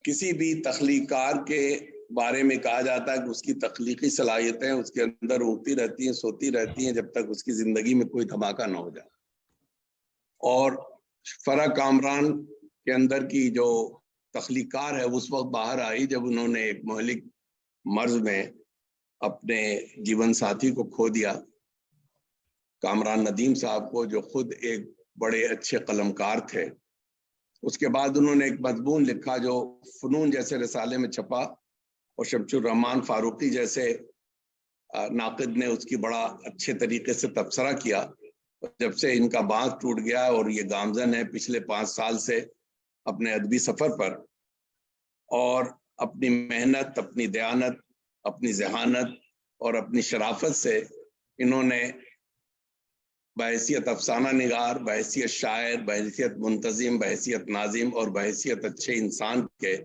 کسی بھی تخلیقار کے بارے میں کہا جاتا ہے کہ اس کی تخلیقی صلاحیتیں اس کے اندر اونگتی رہتی ہیں، سوتی رہتی ہیں جب تک اس کی زندگی میں کوئی دھماکہ نہ ہو جائے. اور فرح کامران کے اندر کی جو تخلیقار ہے اس وقت باہر آئی جب انہوں نے ایک مہلک مرض میں اپنے جیون ساتھی کو کھو دیا، کامران ندیم صاحب کو، جو خود ایک بڑے اچھے قلمکار تھے. اس کے بعد انہوں نے ایک مضمون لکھا جو فنون جیسے رسالے میں چھپا، اور شمس الرحمان فاروقی جیسے ناقد نے اس کی بڑا اچھے طریقے سے تبصرہ کیا. جب سے ان کا باندھ ٹوٹ گیا اور یہ گامزن ہے پچھلے 5 سال سے اپنے ادبی سفر پر، اور اپنی محنت، اپنی دیانت، اپنی ذہانت اور اپنی شرافت سے انہوں نے بحیثیت افسانہ نگار، بحیثیت شاعر، بحیثیت منتظم، بحیثیت ناظم اور بحیثیت اچھے انسان کے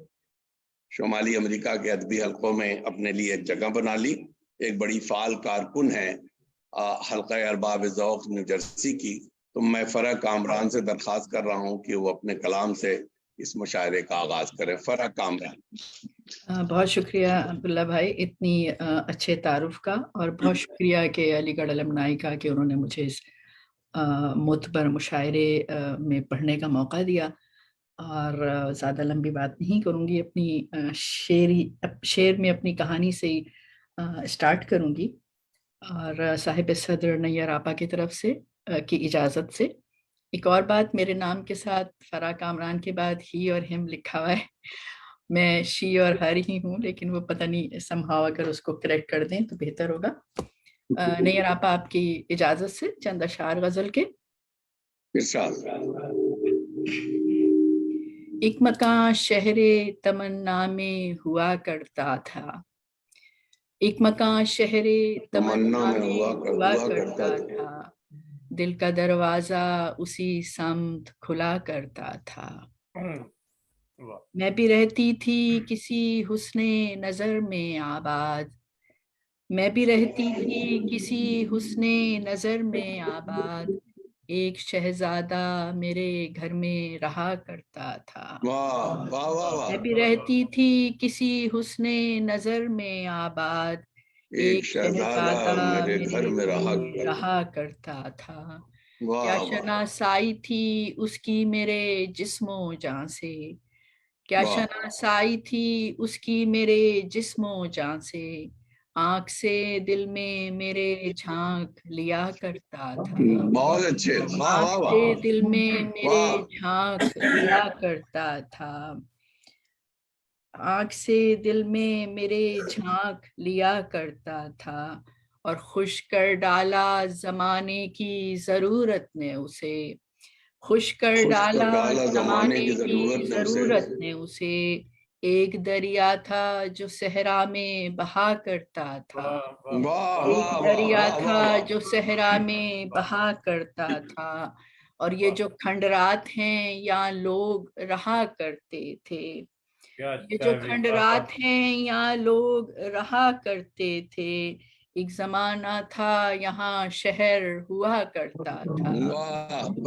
شمالی امریکہ کے ادبی حلقوں میں اپنے لیے ایک جگہ بنا لی. ایک بڑی فعال کارکن ہے حلقہ ارباب ذوق نیو جرسی کی. تو میں فرح کامران سے درخواست کر رہا ہوں کہ وہ اپنے کلام سے اس مشاعرے کا آغاز کریں. فرح کامران. بہت شکریہ عبداللہ بھائی اتنی اچھے تعارف کا، اور بہت شکریہ کہ علی گڑھ المنائی کا کہ انہوں نے مجھے اس معتبر مشاعرے میں پڑھنے کا موقع دیا. اور زیادہ لمبی بات نہیں کروں گی، اپنی شعر میں اپنی کہانی سے ہی اسٹارٹ کروں گی. اور صاحب صدر نیّر آپا کی طرف سے کی اجازت سے ایک اور بات، میرے نام کے ساتھ فرح کامران کے بعد ہی اور ہم لکھا ہوا ہے. میں شی اور ہر ہی ہوں، لیکن وہ پتہ نہیں سمہاؤ اگر اس کو کریکٹ کر دیں تو بہتر ہوگا. نیّر آپا آپ کی اجازت سے چند اشعار غزل کے. ایک مکان شہر تمنا میں ہوا کرتا تھا، ایک مکان شہر تمنا میں ہوا کرتا تھا، دل کا دروازہ اسی سمت کھلا کرتا تھا. میں بھی رہتی تھی کسی حسن نظر میں آباد، میں بھی رہتی تھی کسی حسن نظر میں آباد، ایک شہزادہ میرے گھر میں رہا کرتا تھا. میں بھی رہتی تھی کسی حسن نظر میں آباد، ایک شہزادہ میرے گھر میں رہا کرتا تھا. کیا شناسائی تھی اس کی میرے جسم و جاں سے، کیا شناسائی تھی اس کی میرے جسم و جاں سے، آنکھ سے دل میں میرے جھانک لیا کرتا تھا. بہت اچھے. آنکھ سے دل میں میرے جھانک لیا کرتا تھا، آنکھ سے دل میں میرے جھانک لیا کرتا تھا. اور خوش کر ڈالا زمانے کی ضرورت نے اسے، خوش کر ڈالا زمانے کی ضرورت نے اسے، ایک دریا تھا جو صحرا میں بہا کرتا تھا، ایک دریا تھا جو صحرا میں بہا کرتا تھا. اور یہ جو کھنڈرات ہیں یہاں لوگ رہا کرتے تھے، یہ جو کھنڈرات ہیں یہاں لوگ رہا کرتے تھے، ایک زمانہ تھا یہاں شہر ہوا کرتا تھا،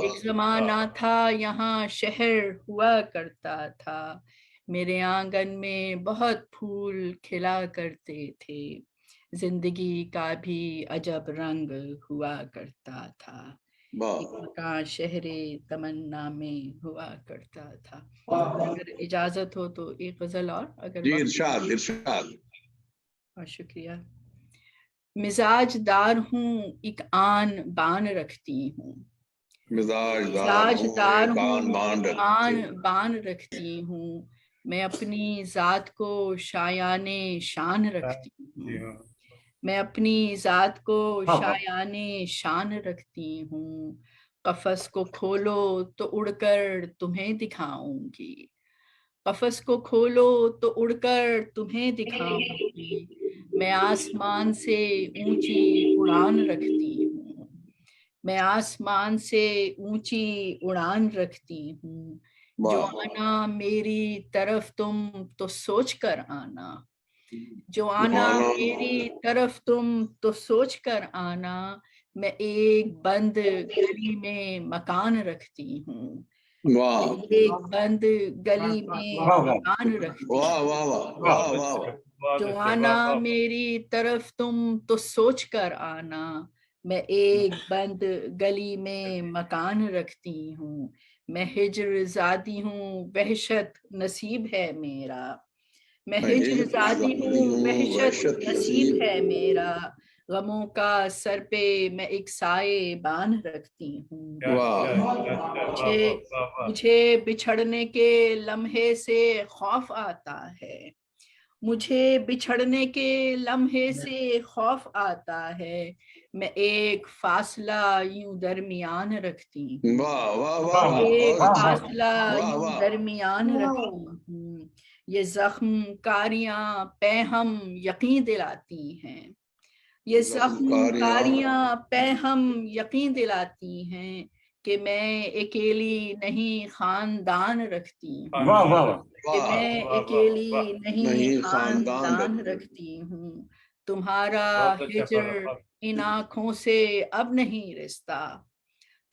ایک زمانہ تھا یہاں شہر ہوا کرتا تھا. میرے آنگن میں بہت پھول کھلا کرتے تھے، زندگی کا بھی عجب رنگ ہوا کرتا تھا. ایک مکان شہر تمنا میں ہوا کرتا تھا. اگر اجازت ہو تو ایک غزل اور اگر ارشاد. بہت شکریہ. مزاج دار ہوں ایک آن بان رکھتی ہوں، مزاج دار ہوں ایک آن بان رکھتی ہوں، میں اپنی ذات کو شایان شان رکھتی ہوں، میں اپنی ذات کو شایان شان رکھتی ہوں. قفس کو کھولو تو اڑ کر تمہیں دکھاؤں گی، قفس کو کھولو تو اڑ کر تمہیں دکھاؤں گی، میں آسمان سے اونچی اڑان رکھتی ہوں، میں آسمان سے اونچی اڑان رکھتی ہوں. جو آنا میری طرف تم تو سوچ کر آنا، جو آنا میری طرف تم تو سوچ کر آنا، میں ایک بند گلی میں مکان رکھتی ہوں، ایک بند گلی میں مکان رکھتی جو آنا میری طرف تم تو سوچ کر آنا میں ایک بند گلی میں مکان رکھتی ہوں میں ہجر زادی ہوں وحشت نصیب ہے میرا میں ہجر زادی ہوں وحشت نصیب ہے میرا غموں کا سر پہ میں ایک سائے بان رکھتی ہوں مجھے بچھڑنے کے لمحے سے خوف آتا ہے مجھے بچھڑنے کے لمحے سے خوف آتا ہے میں ایک فاصلہ یوں درمیان رکھتی ہوں ایک فاصلہ یوں درمیان رکھتی ہوں یہ زخم کاریاں پہ ہم یقین دلاتی ہیں یہ زخم کاریاں پہ ہم یقین دلاتی ہیں کہ میں اکیلی نہیں خاندان رکھتی ہوں کہ میں اکیلی نہیں خاندان رکھتی ہوں تمہارا ہجر ان آنکھوں سے اب نہیں رستا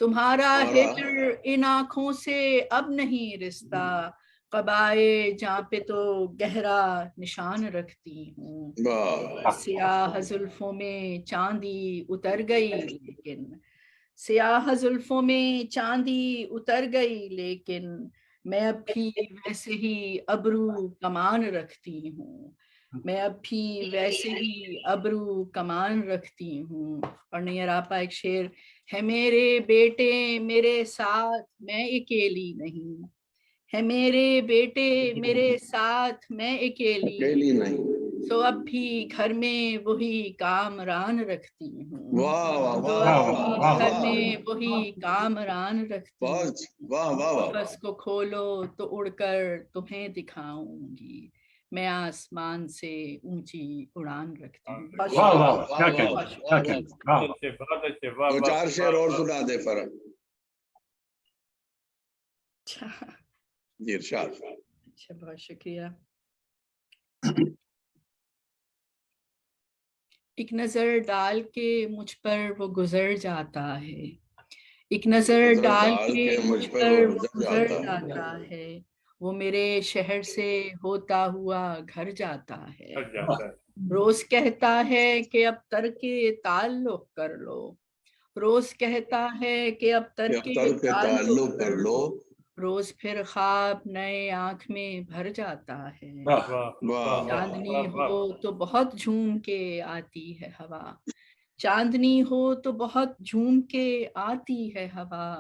تمہارا ہجر ان آنکھوں سے اب نہیں رستا قبائے جہاں پہ تو گہرا نشان رکھتی ہوں سیاہ زلفوں میں چاندی اتر گئی لیکن سیاہ زلفوں میں چاندی اتر گئی لیکن میں اب بھی ویسے ہی ابرو کمان رکھتی ہوں میں اب بھی ویسے ہی ابرو کمان رکھتی ہوں اور نیر آپا ایک شعر ہے میرے بیٹے میرے ساتھ میں اکیلی نہیں ہے میرے بیٹے میرے ساتھ میں اکیلی نہیں سو اب بھی گھر میں وہی کامران رکھتی ہوں گھر میں وہی کامران رکھتی ہوں بس کو کھولو تو اڑ کر تمہیں دکھاؤں گی میں آسمان سے اونچی اڑان رکھتی ہوں دو چار شعر اور سنا دے فرق جی ارشاد اچھا بہت شکریہ ایک نظر ڈال کے مجھ پر وہ گزر جاتا ہے ایک نظر ڈال کے مجھ پر وہ گزر جاتا ہے وہ میرے شہر سے ہوتا ہوا گھر جاتا ہے روز کہتا ہے کہ اب ترک تعلق کر لو روز کہتا ہے کہ اب ترک تعلق کر لو روز پھر خواب نئے آنکھ میں بھر جاتا ہے چاندنی ہو تو بہت جھوم کے آتی ہے ہوا چاندنی ہو تو بہت جھوم کے آتی ہے ہوا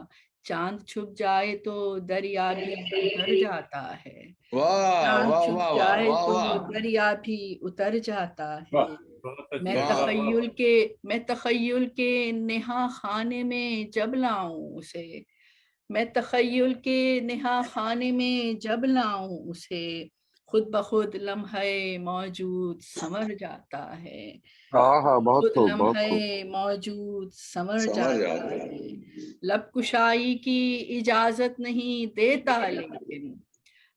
چاند چھپ جائے تو دریا بھی اتر جاتا ہے چاند چھپ جائے تو دریا بھی اتر جاتا ہے میں تخیل کے نہا خانے میں جب لاؤں اسے میں تخیل کے نہا خانے میں جب لاؤں اسے خود بخود لمحے موجود سمر جاتا ہے خود لمحے موجود سمر جاتا ہے لب کشائی کی اجازت نہیں دیتا لیکن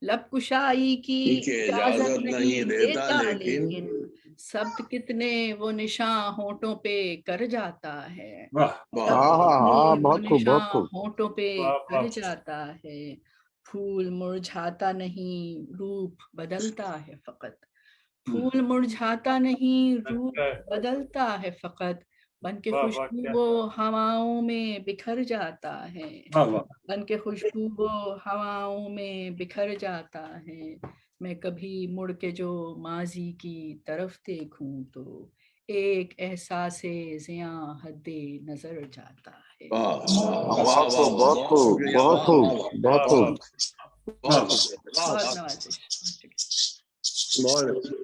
لب کشائی کی اجازت نہیں دیتا لیکن سبت کتنے وہ نشاں ہونٹوں پہ کر جاتا ہے نشاں ہونٹوں پہ کر جاتا ہے پھول مرجھاتا نہیں روپ بدلتا ہے فقط پھول مرجھاتا نہیں روپ بدلتا ہے فقط بن کے خوشبو وہ ہواؤں میں بکھر جاتا ہے بن کے خوشبو وہ ہواؤں میں بکھر جاتا ہے میں کبھی مڑ کے جو ماضی کی طرف دیکھوں تو ایک احساس زیاں حد نظر جاتا ہے بہت